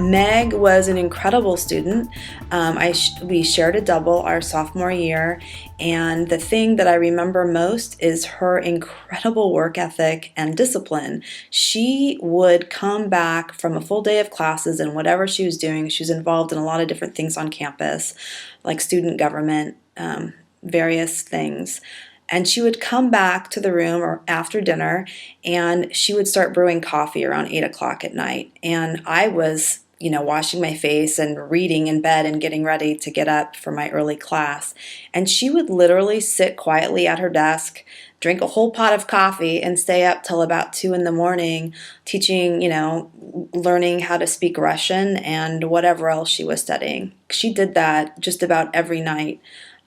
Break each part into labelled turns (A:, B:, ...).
A: Meg was an incredible student. We shared a double our sophomore year, and the thing that I remember most is her incredible work ethic and discipline. She would come back from a full day of classes, and whatever she was doing, she was involved in a lot of different things on campus, like student government, various things. And she would come back to the room or after dinner, and she would start brewing coffee around 8 o'clock at night. And I was, washing my face and reading in bed and getting ready to get up for my early class. And she would literally sit quietly at her desk, drink a whole pot of coffee, and stay up till about 2 in the morning teaching, learning how to speak Russian and whatever else she was studying. She did that just about every night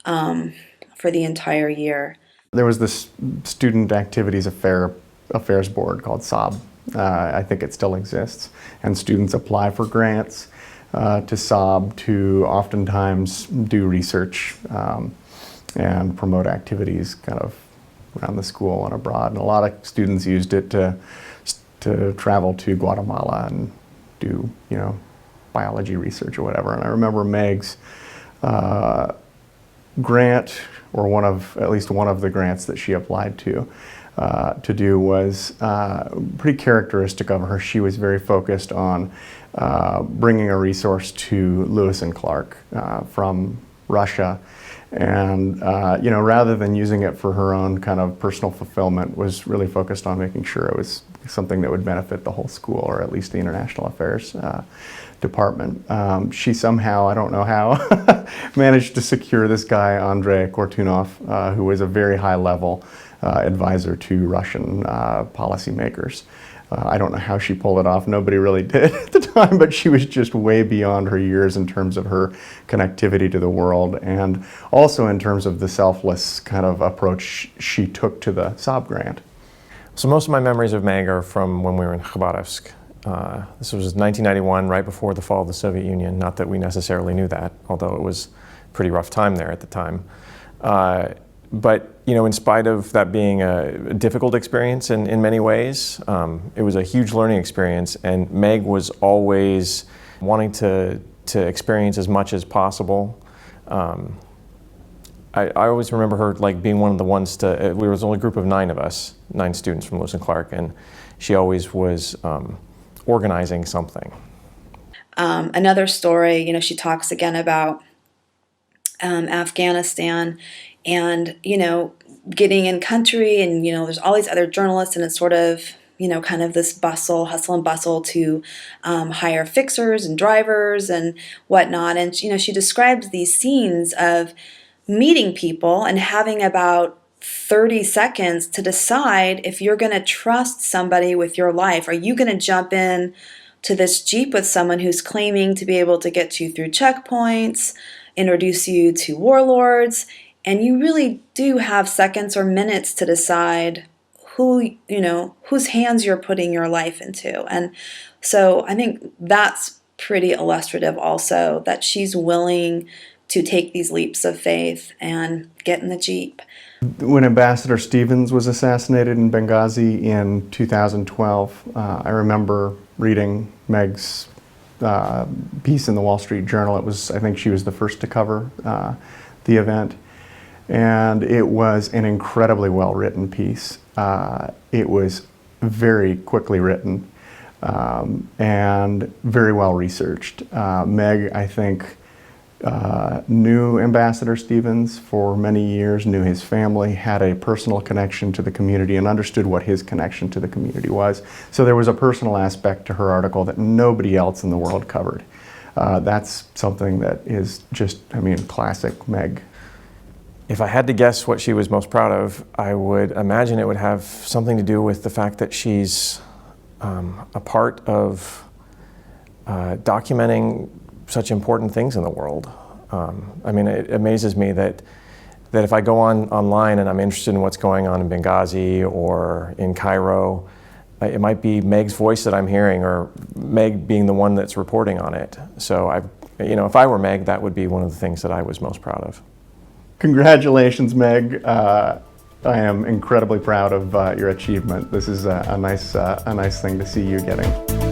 A: for the entire year.
B: There was this Student Activities Affairs Board called SOB. I think it still exists. And students apply for grants to SOB to oftentimes do research and promote activities kind of around the school and abroad. And a lot of students used it to travel to Guatemala and do, biology research or whatever. And I remember Meg's grant, or at least one of the grants that she applied to do was pretty characteristic of her. She was very focused on bringing a resource to Lewis and Clark from Russia, and rather than using it for her own kind of personal fulfillment, was really focused on making sure it was something that would benefit the whole school, or at least the international affairs department. She somehow, I don't know how, managed to secure this guy, Andrei Kortunov, who was a very high-level advisor to Russian policymakers. I don't know how she pulled it off. Nobody really did at the time, but she was just way beyond her years in terms of her connectivity to the world, and also in terms of the selfless kind of approach she took to the SOB grant.
C: So most of my memories of Meg are from when we were in Khabarovsk. This was 1991, right before the fall of the Soviet Union. Not that we necessarily knew that, although it was a pretty rough time there at the time. But in spite of that being a difficult experience in many ways, it was a huge learning experience, and Meg was always wanting to experience as much as possible. I always remember her being one of the ones there was only a group of 9 students from Lewis and Clark, and she always was organizing something.
A: Another story, she talks again about Afghanistan and, getting in country, and, there's all these other journalists, and it's sort of, kind of this hustle and bustle to hire fixers and drivers and whatnot. And, she describes these scenes of meeting people and having about 30 seconds to decide if you're going to trust somebody with your life. Are you going to jump in to this Jeep with someone who's claiming to be able to get you through checkpoints, introduce you to warlords, and you really do have seconds or minutes to decide whose hands you're putting your life into. And so I think that's pretty illustrative also, that she's willing to take these leaps of faith and get in the Jeep.
B: When Ambassador Stevens was assassinated in Benghazi in 2012, I remember reading Meg's piece in the Wall Street Journal. I think she was the first to cover the event. And it was an incredibly well-written piece. It was very quickly written and very well researched. Meg, I think, knew Ambassador Stevens for many years, knew his family, had a personal connection to the community, and understood what his connection to the community was. So there was a personal aspect to her article that nobody else in the world covered. That's something that is just, classic Meg.
C: If I had to guess what she was most proud of, I would imagine it would have something to do with the fact that she's a part of documenting such important things in the world. It amazes me that if I go online and I'm interested in what's going on in Benghazi or in Cairo, it might be Meg's voice that I'm hearing, or Meg being the one that's reporting on it. So if I were Meg, that would be one of the things that I was most proud of.
B: Congratulations, Meg. I am incredibly proud of your achievement. This is a nice thing to see you getting.